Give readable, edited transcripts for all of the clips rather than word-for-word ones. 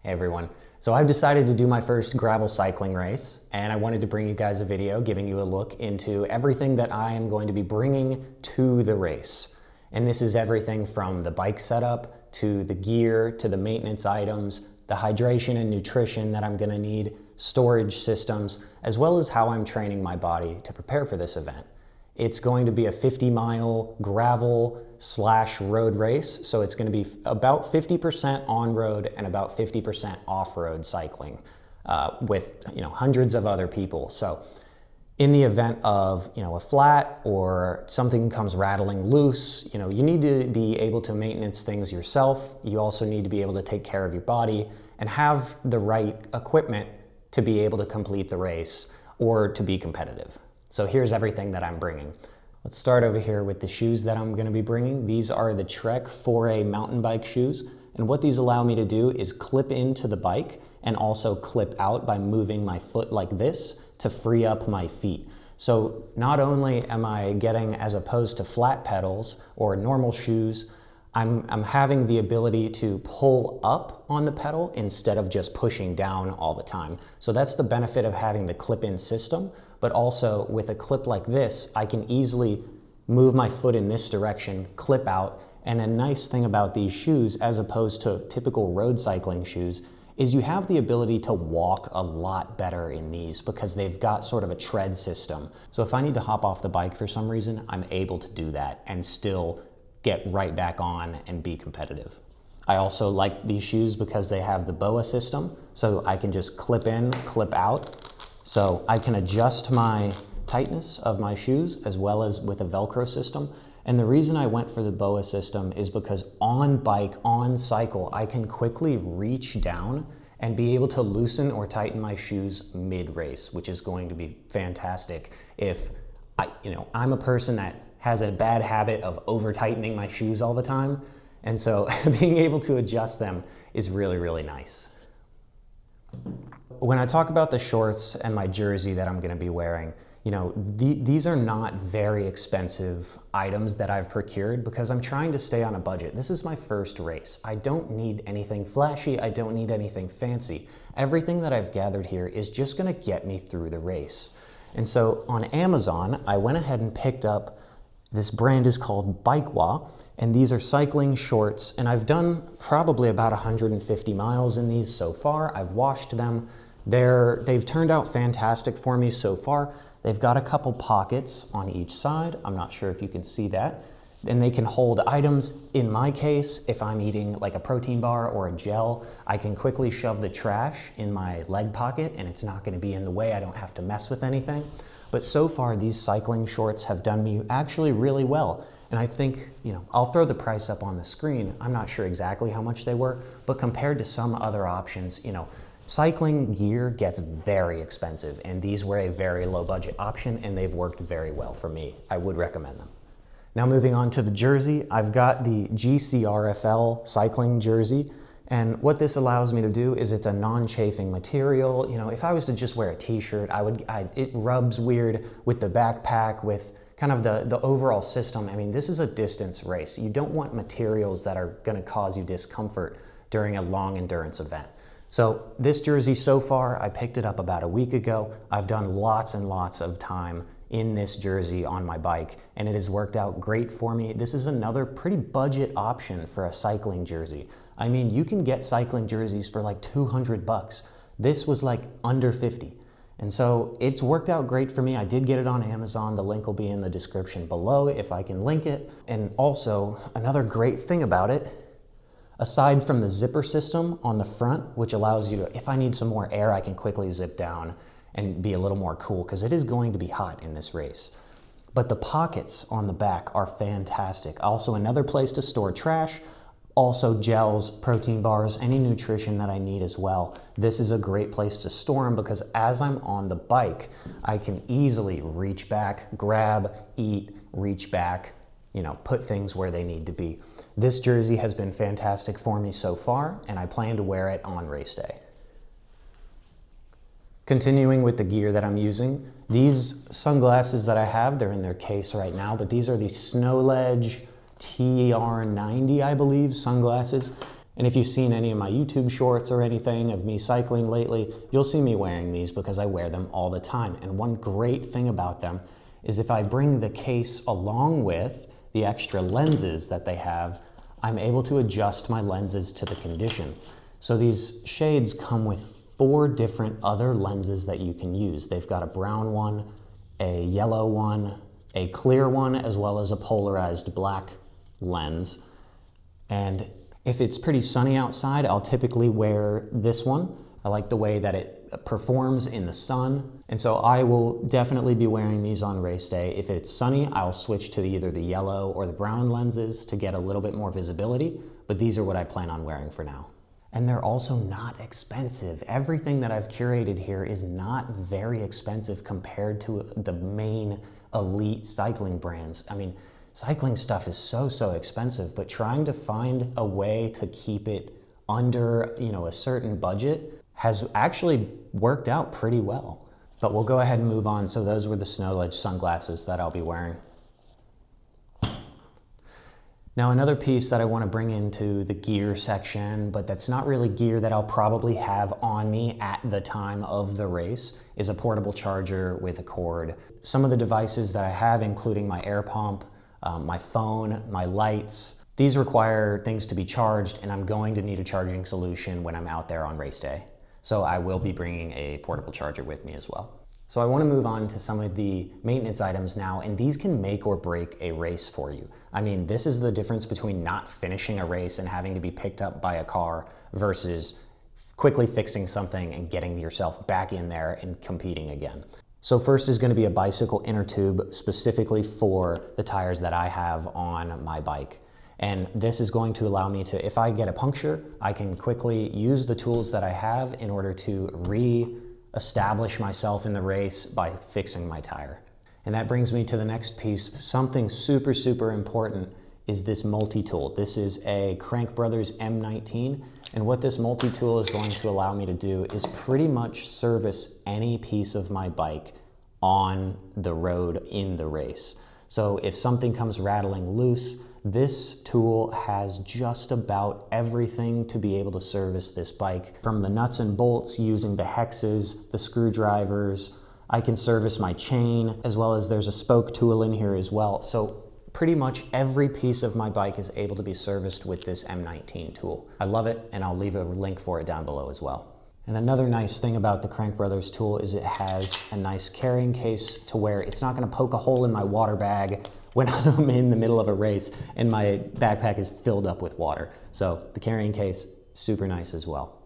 Hey everyone. So I've decided to do my first gravel cycling race, and I wanted to bring you guys a video giving you a look into everything that I am going to be bringing to the race. And this is everything from the bike setup to the gear to the maintenance items, the hydration and nutrition that I'm going to need, storage systems, as well as how I'm training my body to prepare for this event. It's going to be a 50-mile gravel/road race, so it's going to be about 50% on-road and about 50% off-road cycling with hundreds of other people. So in the event of a flat or something comes rattling loose, you need to be able to maintenance things yourself. You also need to be able to take care of your body and have the right equipment to be able to complete the race or to be competitive. So here's everything that I'm bringing. Let's start over here with the shoes that I'm going to be bringing. These are the Trek 4A mountain bike shoes. And what these allow me to do is clip into the bike and also clip out by moving my foot like this to free up my feet. So not only am I getting, as opposed to flat pedals or normal shoes, I'm having the ability to pull up on the pedal instead of just pushing down all the time. So that's the benefit of having the clip-in system, but also with a clip like this, I can easily move my foot in this direction, clip out, and a nice thing about these shoes, as opposed to typical road cycling shoes, is you have the ability to walk a lot better in these because they've got sort of a tread system. So if I need to hop off the bike for some reason, I'm able to do that and still get right back on and be competitive. I also like these shoes because they have the BOA system, so I can just clip in, clip out. So I can adjust my tightness of my shoes as well as with a Velcro system. And the reason I went for the BOA system is because on bike, on cycle, I can quickly reach down and be able to loosen or tighten my shoes mid-race, which is going to be fantastic if I'm a person that has a bad habit of over-tightening my shoes all the time. And so being able to adjust them is really, really nice. When I talk about the shorts and my jersey that I'm gonna be wearing, these are not very expensive items that I've procured because I'm trying to stay on a budget. This is my first race. I don't need anything flashy. I don't need anything fancy. Everything that I've gathered here is just gonna get me through the race. And so on Amazon, I went ahead and picked up, this brand is called Bikewa, and these are cycling shorts, and I've done probably about 150 miles in these so far. I've washed them. They've turned out fantastic for me so far. They've got a couple pockets on each side. I'm not sure if you can see that. And they can hold items. In my case, if I'm eating like a protein bar or a gel, I can quickly shove the trash in my leg pocket and it's not gonna be in the way. I don't have to mess with anything. But so far, these cycling shorts have done me actually really well. And I think, I'll throw the price up on the screen. I'm not sure exactly how much they were, but compared to some other options, cycling gear gets very expensive, and these were a very low budget option, and they've worked very well for me. I would recommend them. Now moving on to the jersey, I've got the GCRFL cycling jersey. And what this allows me to do is it's a non-chafing material. If I was to just wear a t-shirt, it rubs weird with the backpack, with kind of the overall system. I mean, this is a distance race. You don't want materials that are gonna cause you discomfort during a long endurance event. So this jersey so far, I picked it up about a week ago. I've done lots and lots of time in this jersey on my bike, and it has worked out great for me. This is another pretty budget option for a cycling jersey. I mean, you can get cycling jerseys for like 200 bucks. This was like under 50. And so it's worked out great for me. I did get it on Amazon. The link will be in the description below if I can link it. And also another great thing about it, aside from the zipper system on the front, which allows you to, if I need some more air, I can quickly zip down and be a little more cool because it is going to be hot in this race. But the pockets on the back are fantastic. Also another place to store trash, also gels, protein bars, any nutrition that I need as well. This is a great place to store them because as I'm on the bike, I can easily reach back, grab, eat, reach back, put things where they need to be. This jersey has been fantastic for me so far, and I plan to wear it on race day. Continuing with the gear that I'm using, these sunglasses that I have, they're in their case right now, but these are the Snow Ledge TR90, I believe, sunglasses. And if you've seen any of my YouTube shorts or anything of me cycling lately, you'll see me wearing these because I wear them all the time. And one great thing about them is if I bring the case along with the extra lenses that they have, I'm able to adjust my lenses to the condition. So these shades come with 4 different other lenses that you can use. They've got a brown one, a yellow one, a clear one, as well as a polarized black lens. And if it's pretty sunny outside, I'll typically wear this one. I like the way that it performs in the sun. And so I will definitely be wearing these on race day. If it's sunny, I'll switch to either the yellow or the brown lenses to get a little bit more visibility, but these are what I plan on wearing for now. And they're also not expensive. Everything that I've curated here is not very expensive compared to the main elite cycling brands. I mean, cycling stuff is so expensive, but trying to find a way to keep it under, a certain budget has actually worked out pretty well. But we'll go ahead and move on. So those were the Snow Ledge sunglasses that I'll be wearing. Now another piece that I want to bring into the gear section, but that's not really gear that I'll probably have on me at the time of the race, is a portable charger with a cord. Some of the devices that I have, including my air pump, my phone, my lights, these require things to be charged, and I'm going to need a charging solution when I'm out there on race day. So I will be bringing a portable charger with me as well. So I want to move on to some of the maintenance items now, and these can make or break a race for you. I mean, this is the difference between not finishing a race and having to be picked up by a car versus quickly fixing something and getting yourself back in there and competing again. So first is going to be a bicycle inner tube specifically for the tires that I have on my bike. And this is going to allow me to, if I get a puncture, I can quickly use the tools that I have in order to re-establish myself in the race by fixing my tire. And that brings me to the next piece. Something super important is this multi-tool. This is a Crank Brothers M19. And what this multi-tool is going to allow me to do is pretty much service any piece of my bike on the road in the race. So if something comes rattling loose, this tool has just about everything to be able to service this bike. From the nuts and bolts using the hexes, the screwdrivers, I can service my chain, as well as there's a spoke tool in here as well. So pretty much every piece of my bike is able to be serviced with this M19 tool. I love it, and I'll leave a link for it down below as well. And another nice thing about the Crank Brothers tool is it has a nice carrying case to where it's not gonna poke a hole in my water bag when I'm in the middle of a race and my backpack is filled up with water. So the carrying case, super nice as well.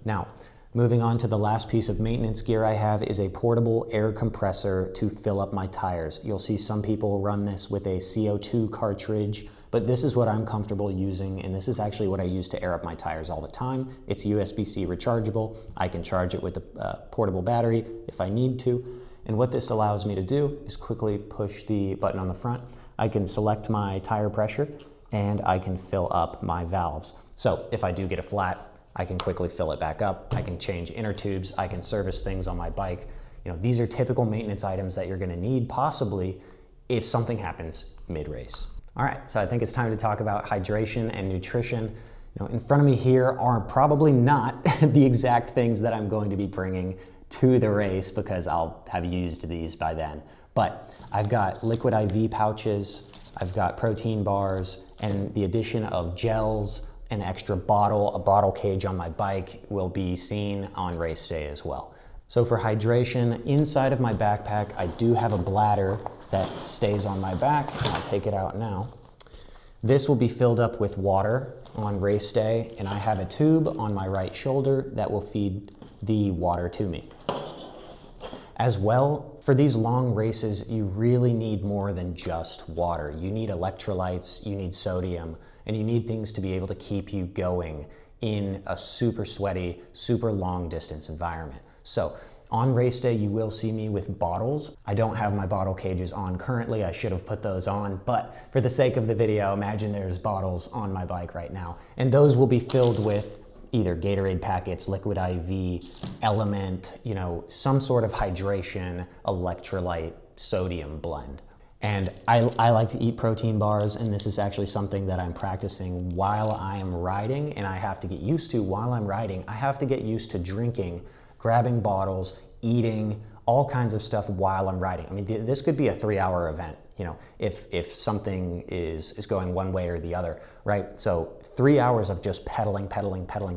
Now, moving on to the last piece of maintenance gear I have is a portable air compressor to fill up my tires. You'll see some people run this with a CO2 cartridge, but this is what I'm comfortable using, and this is actually what I use to air up my tires all the time. It's USB-C rechargeable. I can charge it with a portable battery if I need to. And what this allows me to do is quickly push the button on the front. I can select my tire pressure and I can fill up my valves. So if I do get a flat, I can quickly fill it back up. I can change inner tubes. I can service things on my bike. These are typical maintenance items that you're gonna need possibly if something happens mid-race. All right, so I think it's time to talk about hydration and nutrition. In front of me here are probably not the exact things that I'm going to be bringing to the race because I'll have used these by then. But I've got liquid IV pouches, I've got protein bars, and the addition of gels, an extra bottle, a bottle cage on my bike will be seen on race day as well. So for hydration, inside of my backpack, I do have a bladder that stays on my back. I'll take it out now. This will be filled up with water on race day, and I have a tube on my right shoulder that will feed the water to me. As well, for these long races, you really need more than just water. You need electrolytes, you need sodium, and you need things to be able to keep you going in a super sweaty, super long distance environment. So on race day, you will see me with bottles. I don't have my bottle cages on currently. I should have put those on, but for the sake of the video, imagine there's bottles on my bike right now. And those will be filled with either Gatorade packets, liquid IV, Element, some sort of hydration, electrolyte, sodium blend. And I like to eat protein bars, and this is actually something that I'm practicing while I am riding, and I have to get used to while I'm riding. I have to get used to drinking, grabbing bottles, eating, all kinds of stuff while I'm riding. I mean, this could be a 3-hour event, you know, if something is going one way or the other, right? So 3 hours of just pedaling,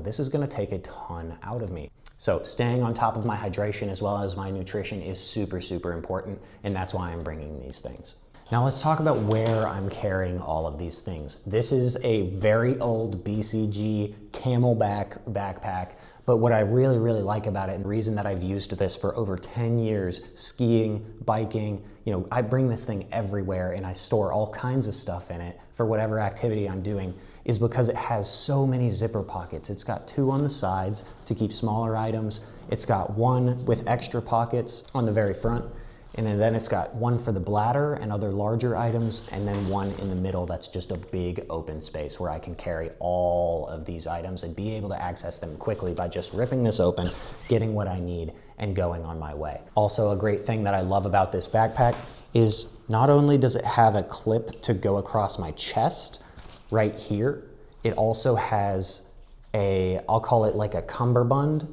this is gonna take a ton out of me. So staying on top of my hydration as well as my nutrition is super, super important, and that's why I'm bringing these things. Now let's talk about where I'm carrying all of these things. This is a very old BCG Camelback backpack, but what I really, really like about it, and the reason that I've used this for over 10 years, skiing, biking, you know, I bring this thing everywhere and I store all kinds of stuff in it for whatever activity I'm doing, is because it has so many zipper pockets. It's got 2 on the sides to keep smaller items. It's got 1 with extra pockets on the very front. And then it's got 1 for the bladder and other larger items, and then 1 in the middle that's just a big open space where I can carry all of these items and be able to access them quickly by just ripping this open, getting what I need, and going on my way. Also, a great thing that I love about this backpack is not only does it have a clip to go across my chest right here, it also has I'll call it like a cummerbund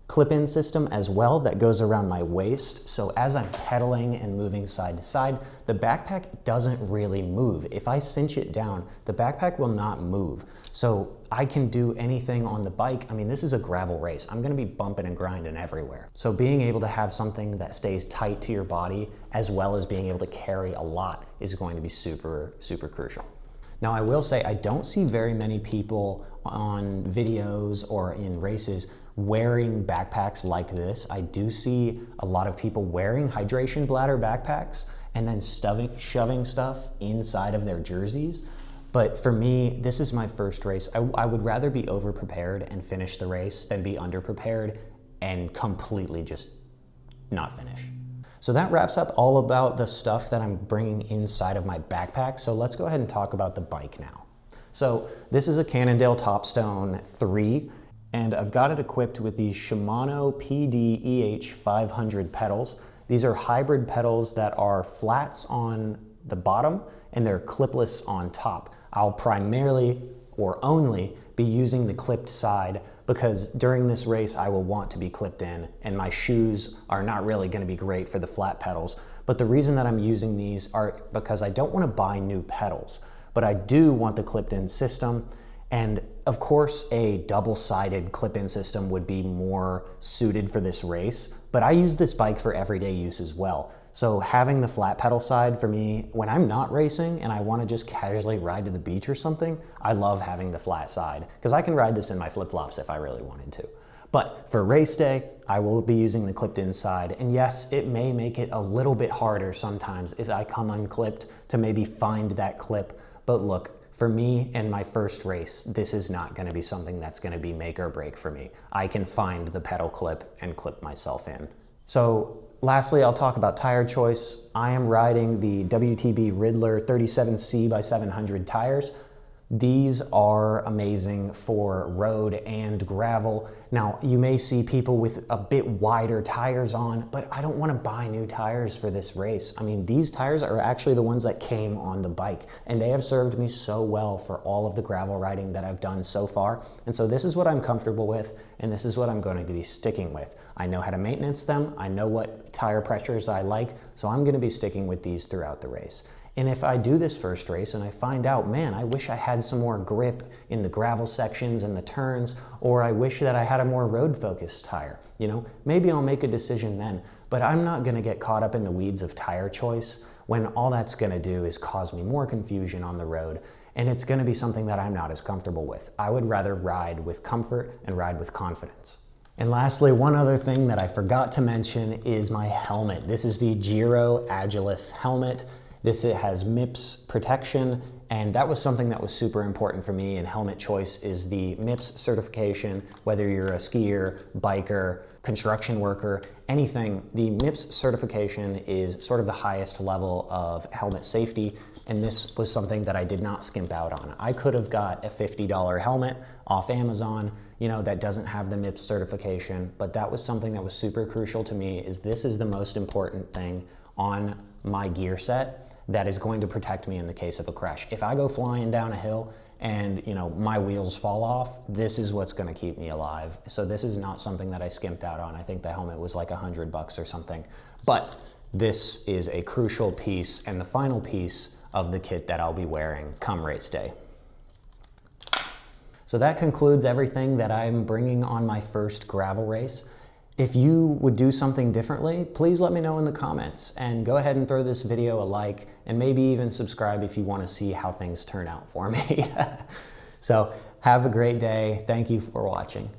clip-in system as well that goes around my waist. So as I'm pedaling and moving side to side, the backpack doesn't really move. If I cinch it down, the backpack will not move. So I can do anything on the bike. I mean, this is a gravel race. I'm gonna be bumping and grinding everywhere. So being able to have something that stays tight to your body as well as being able to carry a lot is going to be super, super crucial. Now I will say I don't see very many people on videos or in races wearing backpacks like this. I do see a lot of people wearing hydration bladder backpacks and then shoving stuff inside of their jerseys. But for me, this is my first race. I would rather be over-prepared and finish the race than be under-prepared and completely just not finish. So that wraps up all about the stuff that I'm bringing inside of my backpack. So let's go ahead and talk about the bike now. So this is a Cannondale Topstone 3, and I've got it equipped with these Shimano PD 500 pedals. These are hybrid pedals that are flats on the bottom and they're clipless on top. I'll primarily or only be using the clipped side because during this race I will want to be clipped in, and my shoes are not really going to be great for the flat pedals. But the reason that I'm using these are because I don't want to buy new pedals, but I do want the clipped in system. And of course, a double-sided clip-in system would be more suited for this race, but I use this bike for everyday use as well. So having the flat pedal side for me, when I'm not racing and I want to just casually ride to the beach or something, I love having the flat side because I can ride this in my flip-flops if I really wanted to. But for race day, I will be using the clipped-in side, and yes, it may make it a little bit harder sometimes if I come unclipped to maybe find that clip, but look, for me and my first race, this is not going to be something that's going to be make or break for me. I can find the pedal clip and clip myself in. So lastly, I'll talk about tire choice. I am riding the WTB Riddler 37C/700 tires. These are amazing for road and gravel. Now, you may see people with a bit wider tires on, but I don't want to buy new tires for this race. I mean, these tires are actually the ones that came on the bike, and they have served me so well for all of the gravel riding that I've done so far. And so this is what I'm comfortable with, and this is what I'm going to be sticking with. I know how to maintenance them. I know what tire pressures I like, so I'm going to be sticking with these throughout the race. And if I do this first race and I find out, man, I wish I had some more grip in the gravel sections and the turns, or I wish that I had a more road-focused tire, you know, maybe I'll make a decision then. But I'm not going to get caught up in the weeds of tire choice when all that's going to do is cause me more confusion on the road, and it's going to be something that I'm not as comfortable with. I would rather ride with comfort and ride with confidence. And lastly, one other thing that I forgot to mention is my helmet. This is the Giro Agilis helmet. It has MIPS protection, and that was something that was super important for me in helmet choice is the MIPS certification. Whether you're a skier, biker, construction worker, anything, the MIPS certification is sort of the highest level of helmet safety, and this was something that I did not skimp out on. I could have got a $50 helmet off Amazon, you know, that doesn't have the MIPS certification, but that was something that was super crucial to me. This is the most important thing on my gear set that is going to protect me in the case of a crash. If I go flying down a hill and my wheels fall off, this is what's going to keep me alive. So this is not something that I skimped out on. I think the helmet was like $100 or something. But this is a crucial piece and the final piece of the kit that I'll be wearing come race day. So that concludes everything that I'm bringing on my first gravel race. If you would do something differently, please let me know in the comments, and go ahead and throw this video a like, and maybe even subscribe if you want to see how things turn out for me. So have a great day. Thank you for watching.